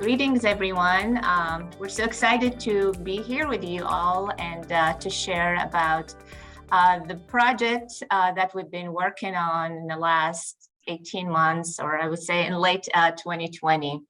Greetings, everyone. We're so excited to be here with you all and to share about the project that we've been working on in the last 18 months, or I would say in late 2020.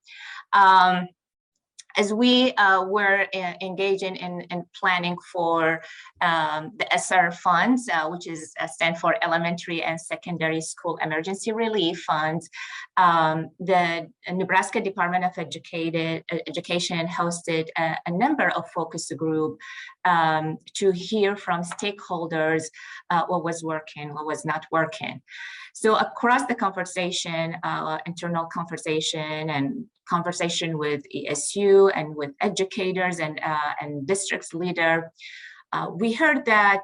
As we were engaging in planning for the ESSER funds, which is stand for Elementary and Secondary School Emergency Relief Funds, the Nebraska Department of Education hosted a number of focus groups to hear from stakeholders what was working, what was not working. So across the conversation, internal conversation and conversation with ESU and with educators and districts leader, we heard that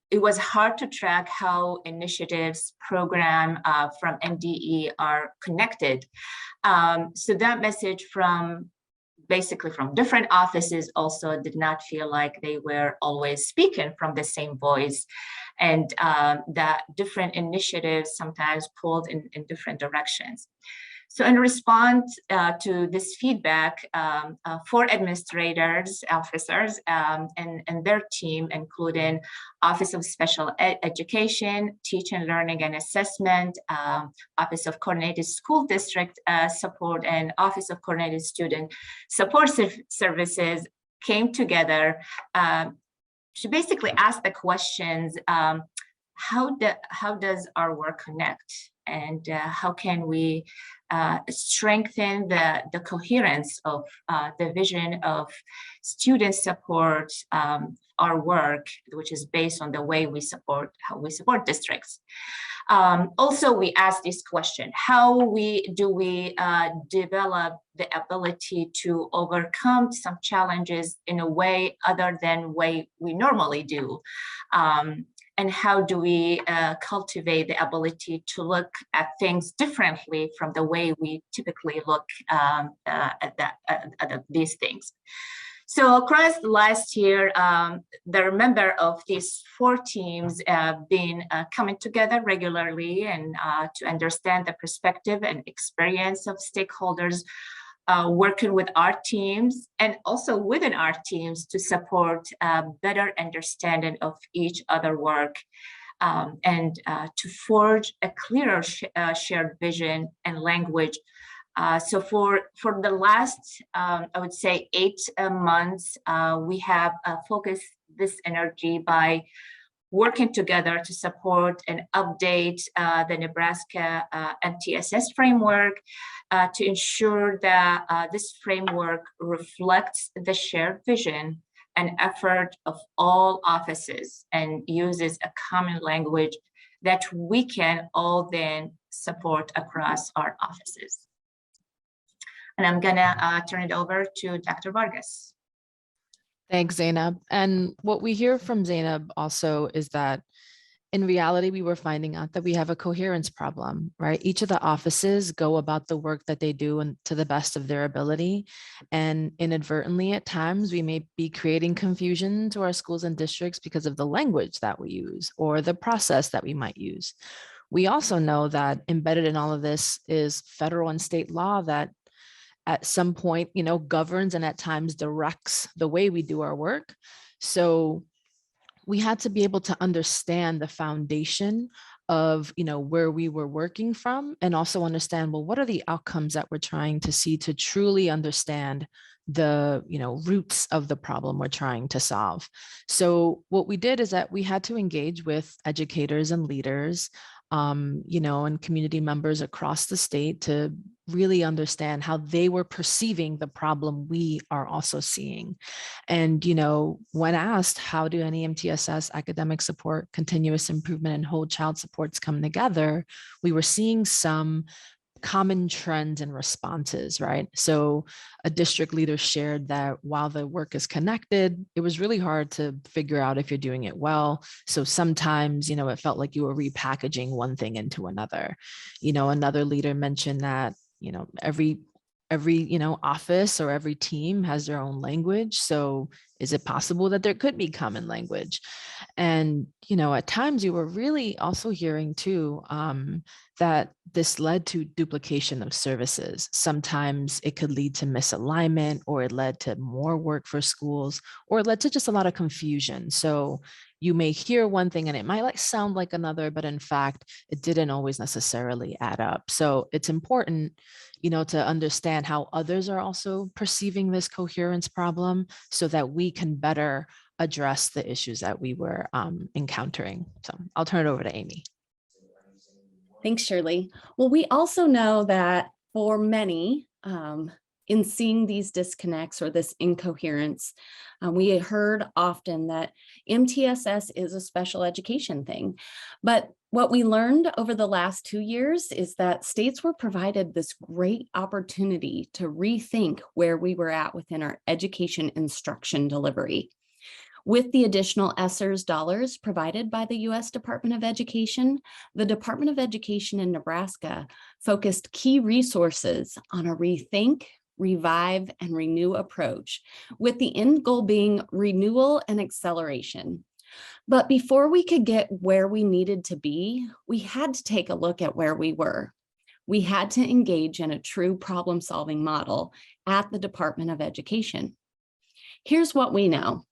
it was hard to track how initiatives, program from NDE are connected. So that message from basically from different offices also did not feel like they were always speaking from the same voice, and that different initiatives sometimes pulled in different directions. So in response to this feedback, 4 administrators, officers, and their team, including Office of Special Education, Teaching, Learning, and Assessment, Office of Coordinated School District Support, and Office of Coordinated Student Support Services came together to basically ask the questions, how does our work connect? And how can we strengthen the coherence of the vision of student support, our work, which is based on the way we support, how we support districts. Also, we asked this question: how do we develop the ability to overcome some challenges in a way other than way we normally do? And how do we cultivate the ability to look at things differently from the way we typically look at these things? So across the last year, the member of these 4 teams have been coming together regularly and to understand the perspective and experience of stakeholders, working with our teams and also within our teams to support better understanding of each other work, and to forge a clearer shared vision and language. So for the last, I would say 8 months, we have focused this energy by working together to support and update the Nebraska NeMTSS framework to ensure that this framework reflects the shared vision and effort of all offices and uses a common language that we can all then support across our offices. And I'm gonna turn it over to Dr. Vargas. Thanks, Zainab. And what we hear from Zainab also is that in reality, we were finding out that we have a coherence problem, right? Each of the offices go about the work that they do and to the best of their ability. And inadvertently, at times, we may be creating confusion to our schools and districts because of the language that we use or the process that we might use. We also know that embedded in all of this is federal and state law that at some point, governs and at times directs the way we do our work. So we had to be able to understand the foundation of, where we were working from, and also understand, well, what are the outcomes that we're trying to see to truly understand the, roots of the problem we're trying to solve. So what we did is that we had to engage with educators and leaders, and community members across the state to really understand how they were perceiving the problem we are also seeing. And, when asked, how do NeMTSS, academic support, continuous improvement, and whole child supports come together, we were seeing some common trends and responses, right? So a district leader shared that while the work is connected, it was really hard to figure out if you're doing it well. So sometimes, it felt like you were repackaging one thing into another. Another leader mentioned that, every every, office or every team has their own language. So is it possible that there could be common language? And, at times you were really also hearing too, that this led to duplication of services. Sometimes it could lead to misalignment, or it led to more work for schools, or it led to just a lot of confusion. So you may hear one thing and it might sound like another, but in fact, it didn't always necessarily add up. So it's important, to understand how others are also perceiving this coherence problem so that we can better address the issues that we were encountering. So I'll turn it over to Amy. Thanks, Shirley. Well, we also know that for many, in seeing these disconnects or this incoherence, we heard often that MTSS is a special education thing. But what we learned over the last 2 years is that states were provided this great opportunity to rethink where we were at within our education instruction delivery. With the additional ESSERS dollars provided by the U.S. Department of Education, the Department of Education in Nebraska focused key resources on a rethink, revive, and renew approach, with the end goal being renewal and acceleration. But before we could get where we needed to be, we had to take a look at where we were. We had to engage in a true problem-solving model at the Department of Education. Here's what we know.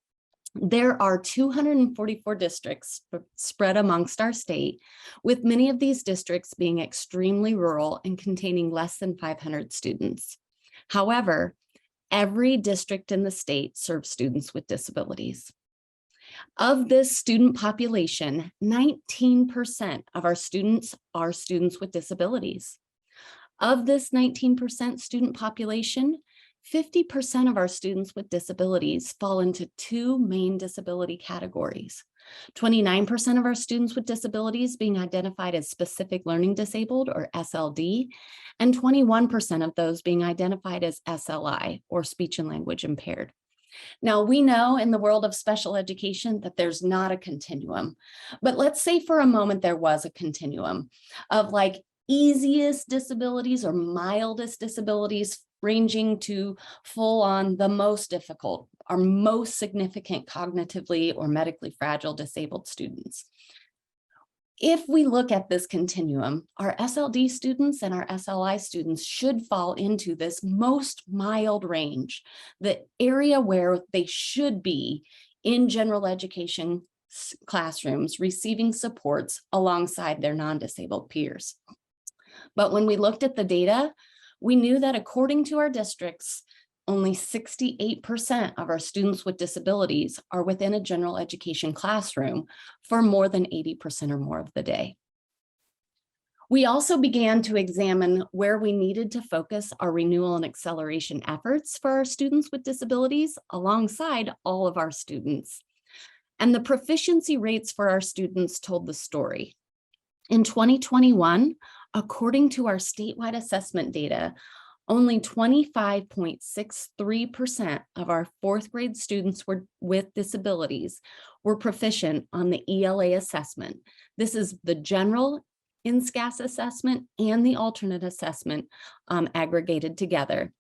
There are 244 districts spread amongst our state, with many of these districts being extremely rural and containing less than 500 students. However, every district in the state serves students with disabilities. Of this student population, 19% of our students are students with disabilities. Of this 19% student population, 50% of our students with disabilities fall into two main disability categories. 29% of our students with disabilities being identified as specific learning disabled, or SLD, and 21% of those being identified as SLI, or speech and language impaired. Now, we know in the world of special education that there's not a continuum, but let's say for a moment there was a continuum of easiest disabilities or mildest disabilities, ranging to full on the most difficult, our most significant cognitively or medically fragile disabled students. If we look at this continuum, our SLD students and our SLI students should fall into this most mild range, the area where they should be in general education classrooms receiving supports alongside their non-disabled peers. But when we looked at the data, we knew that according to our districts, only 68% of our students with disabilities are within a general education classroom for more than 80% or more of the day. We also began to examine where we needed to focus our renewal and acceleration efforts for our students with disabilities alongside all of our students. And the proficiency rates for our students told the story. In 2021, according to our statewide assessment data, only 25.63% of our fourth grade students with disabilities were proficient on the ELA assessment. This is the general NSCAS assessment and the alternate assessment aggregated together.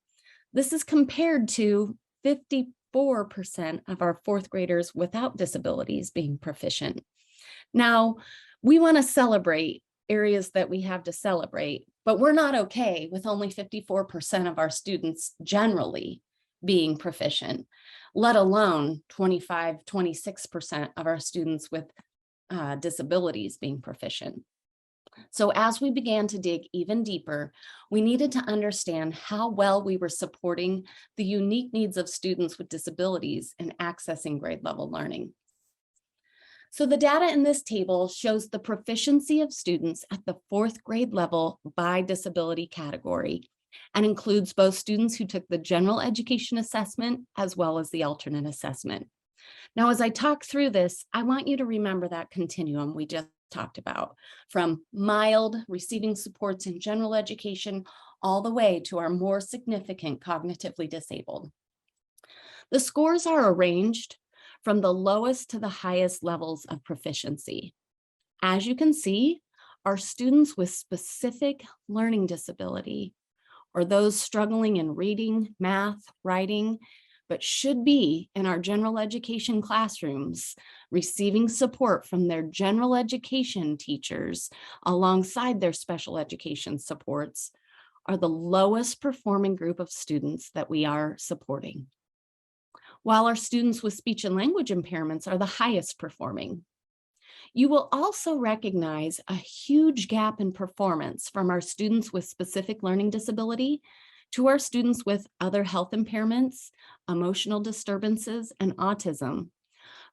This is compared to 54% of our fourth graders without disabilities being proficient. Now, we want to celebrate areas that we have to celebrate, but we're not okay with only 54% of our students generally being proficient, let alone 26% of our students with disabilities being proficient. So as we began to dig even deeper, we needed to understand how well we were supporting the unique needs of students with disabilities in accessing grade level learning. So the data in this table shows the proficiency of students at the fourth grade level by disability category and includes both students who took the general education assessment as well as the alternate assessment. Now, as I talk through this, I want you to remember that continuum we just talked about, from mild receiving supports in general education all the way to our more significant cognitively disabled. The scores are arranged from the lowest to the highest levels of proficiency. As you can see, our students with specific learning disability or those struggling in reading, math, writing, but should be in our general education classrooms, receiving support from their general education teachers alongside their special education supports, are the lowest performing group of students that we are supporting, while our students with speech and language impairments are the highest performing. You will also recognize a huge gap in performance from our students with specific learning disability to our students with other health impairments, emotional disturbances, and autism,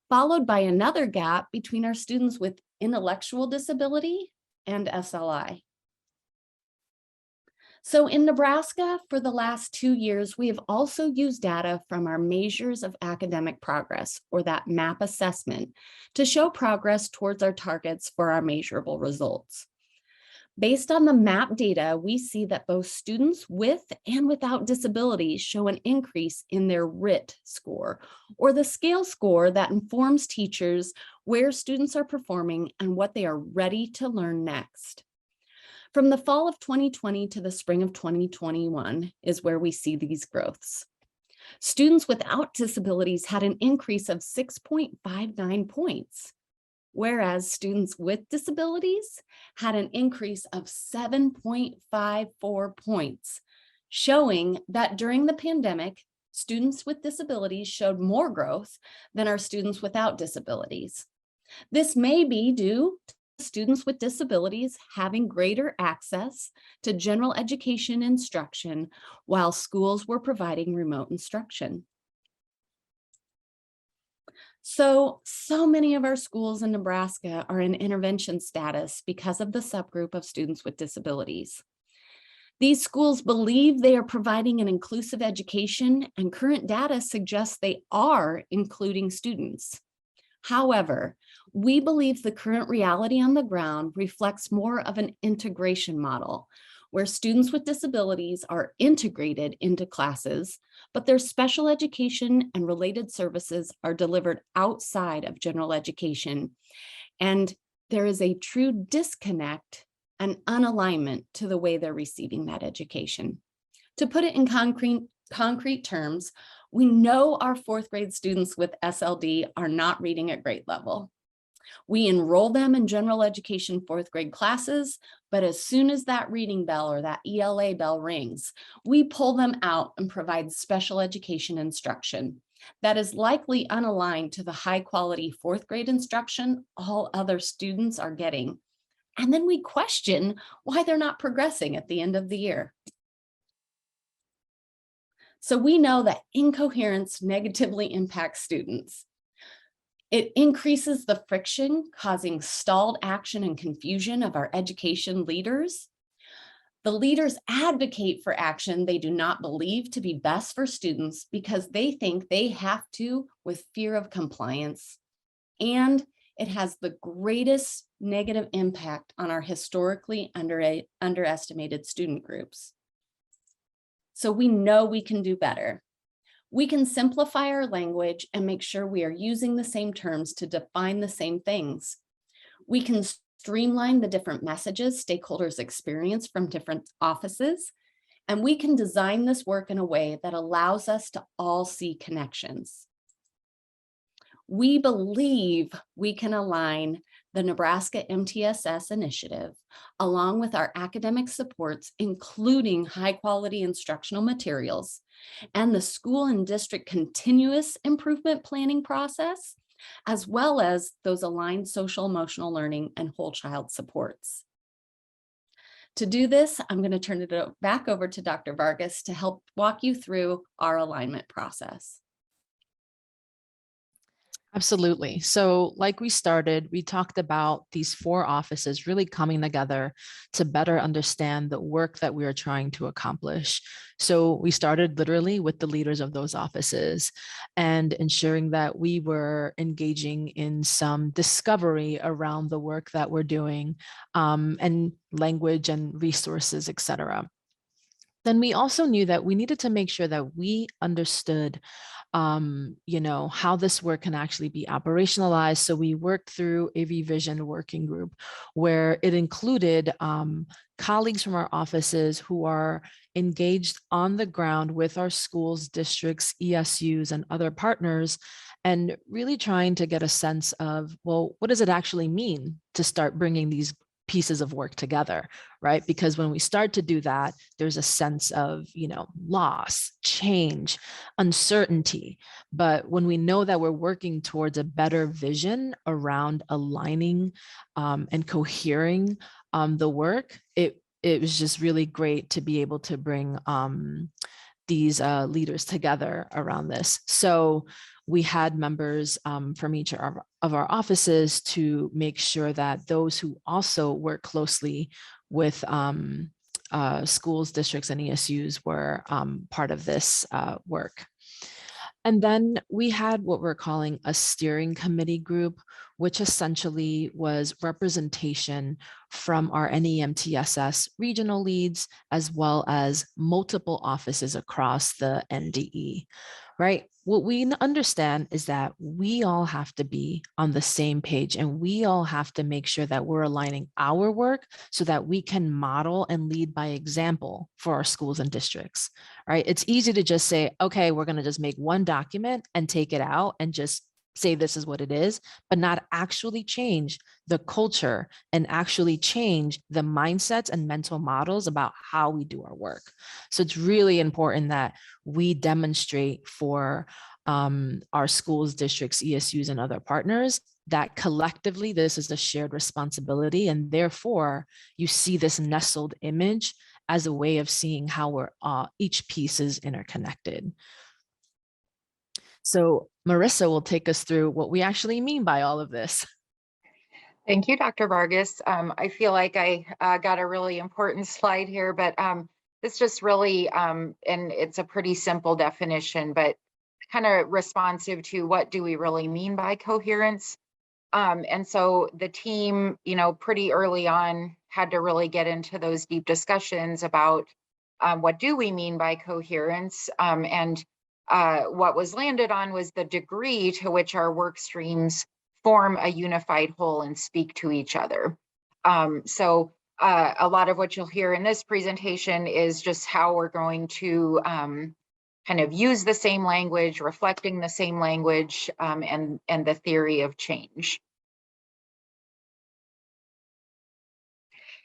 followed by another gap between our students with intellectual disability and SLI. So in Nebraska, for the last 2 years, we have also used data from our measures of academic progress, or that MAP assessment, to show progress towards our targets for our measurable results. Based on the MAP data, we see that both students with and without disabilities show an increase in their RIT score, or the scale score that informs teachers where students are performing and what they are ready to learn next. From the fall of 2020 to the spring of 2021 is where we see these growths. Students without disabilities had an increase of 6.59 points, whereas students with disabilities had an increase of 7.54 points, showing that during the pandemic, students with disabilities showed more growth than our students without disabilities. This may be due to students with disabilities having greater access to general education instruction while schools were providing remote instruction. So many of our schools in Nebraska are in intervention status because of the subgroup of students with disabilities. These schools believe they are providing an inclusive education, and current data suggests they are including students. However, we believe the current reality on the ground reflects more of an integration model, where students with disabilities are integrated into classes, but their special education and related services are delivered outside of general education. And there is a true disconnect and unalignment to the way they're receiving that education. To put it in concrete terms, we know our 4th grade students with SLD are not reading at grade level. We enroll them in general education 4th grade classes, but as soon as that reading bell or that ELA bell rings, we pull them out and provide special education instruction that is likely unaligned to the high quality 4th grade instruction all other students are getting. And then we question why they're not progressing at the end of the year. So we know that incoherence negatively impacts students. It increases the friction, causing stalled action and confusion of our education leaders. The leaders advocate for action they do not believe to be best for students because they think they have to with fear of compliance. And it has the greatest negative impact on our historically underestimated student groups. So we know we can do better. We can simplify our language and make sure we are using the same terms to define the same things. We can streamline the different messages stakeholders experience from different offices, and we can design this work in a way that allows us to all see connections. We believe we can align the Nebraska NeMTSS initiative, along with our academic supports, including high-quality instructional materials, and the school and district continuous improvement planning process, as well as those aligned social emotional learning and whole child supports. To do this, I'm going to turn it back over to Dr. Vargas to help walk you through our alignment process. Absolutely. So like we started, we talked about these 4 offices really coming together to better understand the work that we are trying to accomplish. So we started literally with the leaders of those offices and ensuring that we were engaging in some discovery around the work that we're doing, and language and resources, et cetera. then we also knew that we needed to make sure that we understood how this work can actually be operationalized. So we worked through a revision working group where it included colleagues from our offices who are engaged on the ground with our schools, districts, ESUs, and other partners, and really trying to get a sense of, well, what does it actually mean to start bringing these pieces of work together, right? Because when we start to do that, there's a sense of, loss, change, uncertainty. But when we know that we're working towards a better vision around aligning and cohering the work, it was just really great to be able to bring these leaders together around this. So we had members from each of our offices to make sure that those who also work closely with schools, districts, and ESUs were part of this work. And then we had what we're calling a steering committee group, which essentially was representation from our NeMTSS regional leads, as well as multiple offices across the NDE, right? What we understand is that we all have to be on the same page, and we all have to make sure that we're aligning our work so that we can model and lead by example for our schools and districts, right? It's easy to just say, okay, we're going to just make one document and take it out and just say this is what it is, but not actually change the culture and actually change the mindsets and mental models about how we do our work. So it's really important that we demonstrate for our schools, districts, ESUs, and other partners that collectively this is a shared responsibility, and therefore you see this nestled image as a way of seeing how we're each piece is interconnected. So Marissa will take us through what we actually mean by all of this. Thank you, Dr. Vargas. I feel like I got a really important slide here, but it's just really, and it's a pretty simple definition, but kind of responsive to what do we really mean by coherence. And so the team, pretty early on had to really get into those deep discussions about what do we mean by coherence, and what was landed on was the degree to which our work streams form a unified whole and speak to each other. So a lot of what you'll hear in this presentation is just how we're going to kind of use the same language, reflecting the same language, and the theory of change.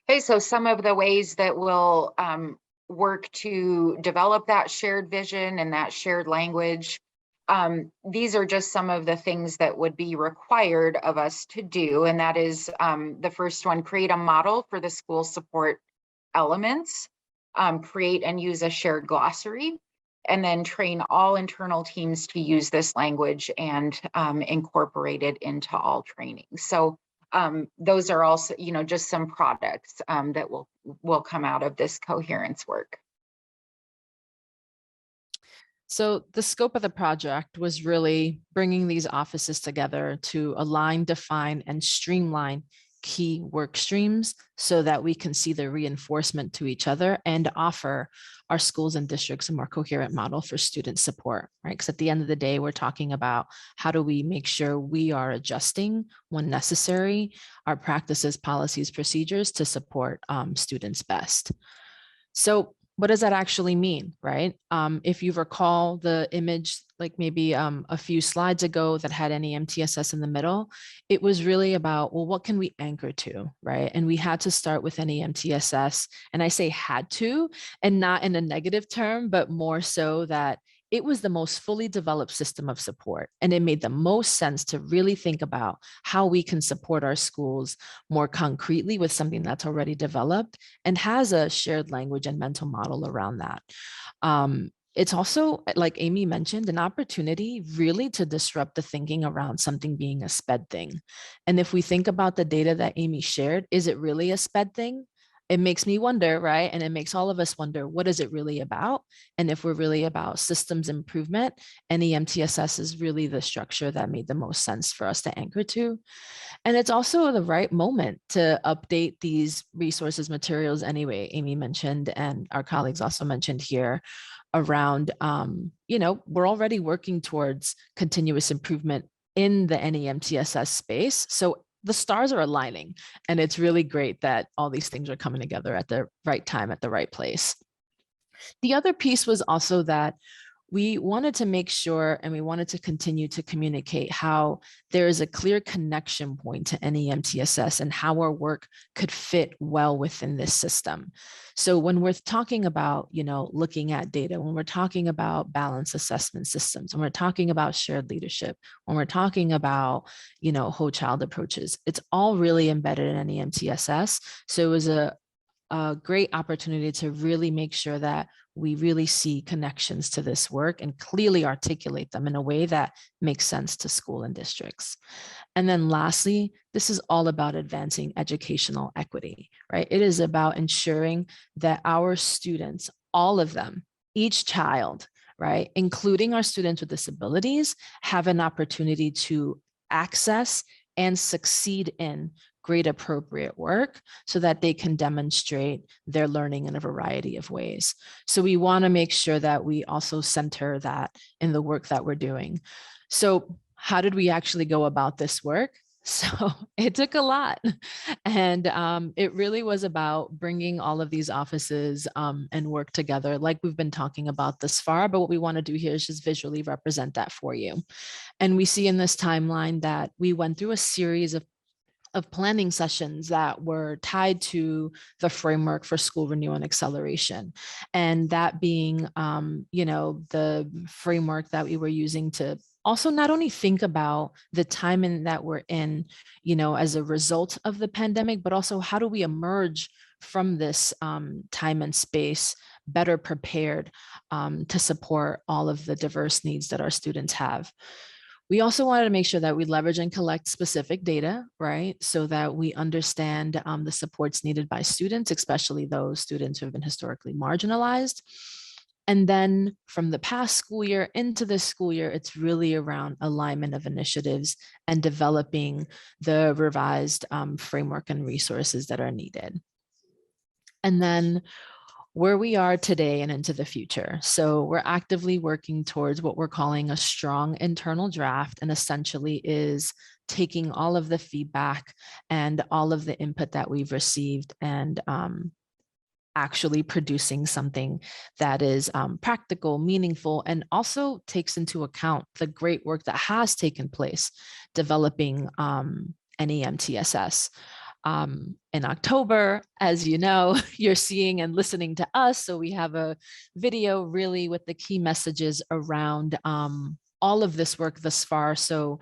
Okay, so some of the ways that we'll work to develop that shared vision and that shared language. These are just some of the things that would be required of us to do. And that is the first one, create a model for the school support elements, create and use a shared glossary, and then train all internal teams to use this language and incorporate it into all training. So those are also, just some products that will come out of this coherence work. So the scope of the project was really bringing these offices together to align, define, and streamline key work streams so that we can see the reinforcement to each other and offer our schools and districts a more coherent model for student support, right? Because at the end of the day, we're talking about how do we make sure we are adjusting when necessary our practices, policies, procedures to support students best. So what does that actually mean, right? If you recall the image, like maybe a few slides ago that had NeMTSS in the middle, it was really about, well, what can we anchor to, right? And we had to start with NeMTSS, and I say had to, and not in a negative term, but more so that it was the most fully developed system of support. And it made the most sense to really think about how we can support our schools more concretely with something that's already developed and has a shared language and mental model around that. It's also, like Amy mentioned, an opportunity really to disrupt the thinking around something being a SPED thing. And if we think about the data that Amy shared, is it really a SPED thing? it makes me wonder, right? And it makes all of us wonder, what is it really about? And if we're really about systems improvement, NeMTSS is really the structure that made the most sense for us to anchor to. And it's also the right moment to update these resources materials anyway. Amy mentioned, and our colleagues also mentioned here around, we're already working towards continuous improvement in the NeMTSS space. So the stars are aligning, and it's really great that all these things are coming together at the right time, at the right place. The other piece was also that we wanted to make sure, and we wanted to continue to communicate how there is a clear connection point to NeMTSS and how our work could fit well within this system. So when we're talking about, looking at data, when we're talking about balanced assessment systems, when we're talking about shared leadership, when we're talking about, whole child approaches, it's all really embedded in NeMTSS. So it was a great opportunity to really make sure that we really see connections to this work and clearly articulate them in a way that makes sense to school and districts. And then lastly, this is all about advancing educational equity, right? It is about ensuring that our students, all of them, each child, right, including our students with disabilities, have an opportunity to access and succeed in grade appropriate work so that they can demonstrate their learning in a variety of ways. So we want to make sure that we also center that in the work that we're doing. So how did we actually go about this work? So it took a lot, and it really was about bringing all of these offices and work together like we've been talking about this far, but what we want to do here is just visually represent that for you. And we see in this timeline that we went through a series of planning sessions that were tied to the framework for school renewal and acceleration. And that being, the framework that we were using to also not only think about the time in that we're in, as a result of the pandemic, but also how do we emerge from this time and space better prepared to support all of the diverse needs that our students have. We also wanted to make sure that we leverage and collect specific data, right? So that we understand the supports needed by students, especially those students who have been historically marginalized. And then from the past school year into this school year, it's really around alignment of initiatives and developing the revised framework and resources that are needed. And then where we are today and into the future. So we're actively working towards what we're calling a strong internal draft, and essentially is taking all of the feedback and all of the input that we've received and actually producing something that is practical, meaningful, and also takes into account the great work that has taken place developing NeMTSS. In October, as you know, you're seeing and listening to us. So we have a video really with the key messages around all of this work thus far, so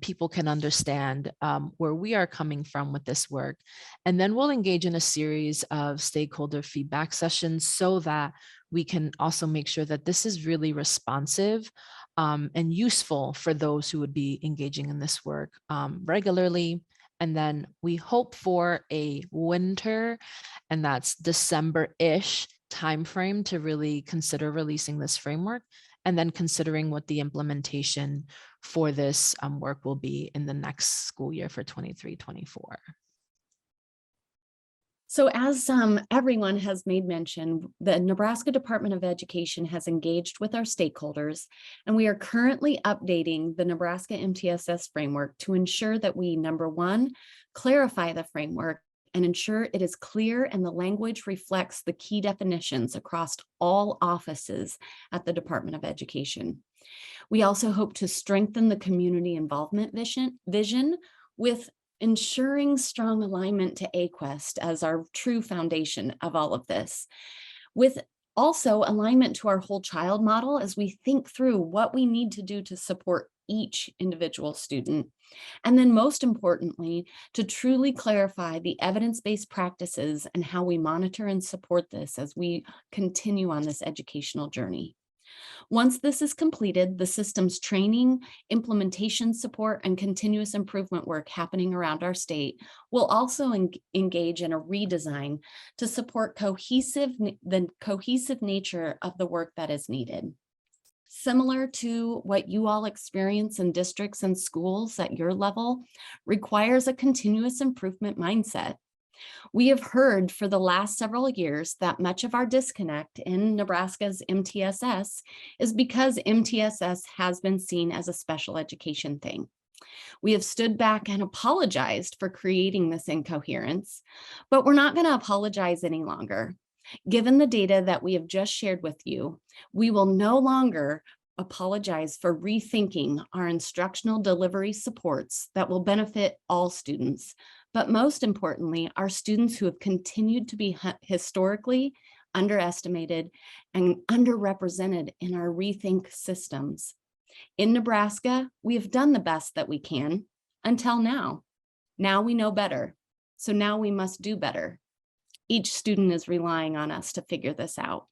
people can understand where we are coming from with this work. And then we'll engage in a series of stakeholder feedback sessions so that we can also make sure that this is really responsive and useful for those who would be engaging in this work regularly. And then we hope for a winter, and that's December-ish timeframe to really consider releasing this framework, and then considering what the implementation for this work will be in the next school year for 23-24. So as everyone has made mention, the Nebraska Department of Education has engaged with our stakeholders, and we are currently updating the Nebraska MTSS framework to ensure that we, number one, clarify the framework and ensure it is clear and the language reflects the key definitions across all offices at the Department of Education. We also hope to strengthen the community involvement vision with ensuring strong alignment to AQuest as our true foundation of all of this, with also alignment to our whole child model as we think through what we need to do to support each individual student. And then most importantly, to truly clarify the evidence-based practices and how we monitor and support this as we continue on this educational journey. Once this is completed, the system's training, implementation support, and continuous improvement work happening around our state will also engage in a redesign to support the cohesive nature of the work that is needed. Similar to what you all experience in districts and schools at your level, requires a continuous improvement mindset. We have heard for the last several years that much of our disconnect in Nebraska's MTSS is because MTSS has been seen as a special education thing. We have stood back and apologized for creating this incoherence, but we're not going to apologize any longer. Given the data that we have just shared with you, we will no longer apologize for rethinking our instructional delivery supports that will benefit all students, but most importantly, our students who have continued to be historically underestimated and underrepresented in our rethink systems. In Nebraska, we have done the best that we can until now. Now we know better, so now we must do better. Each student is relying on us to figure this out.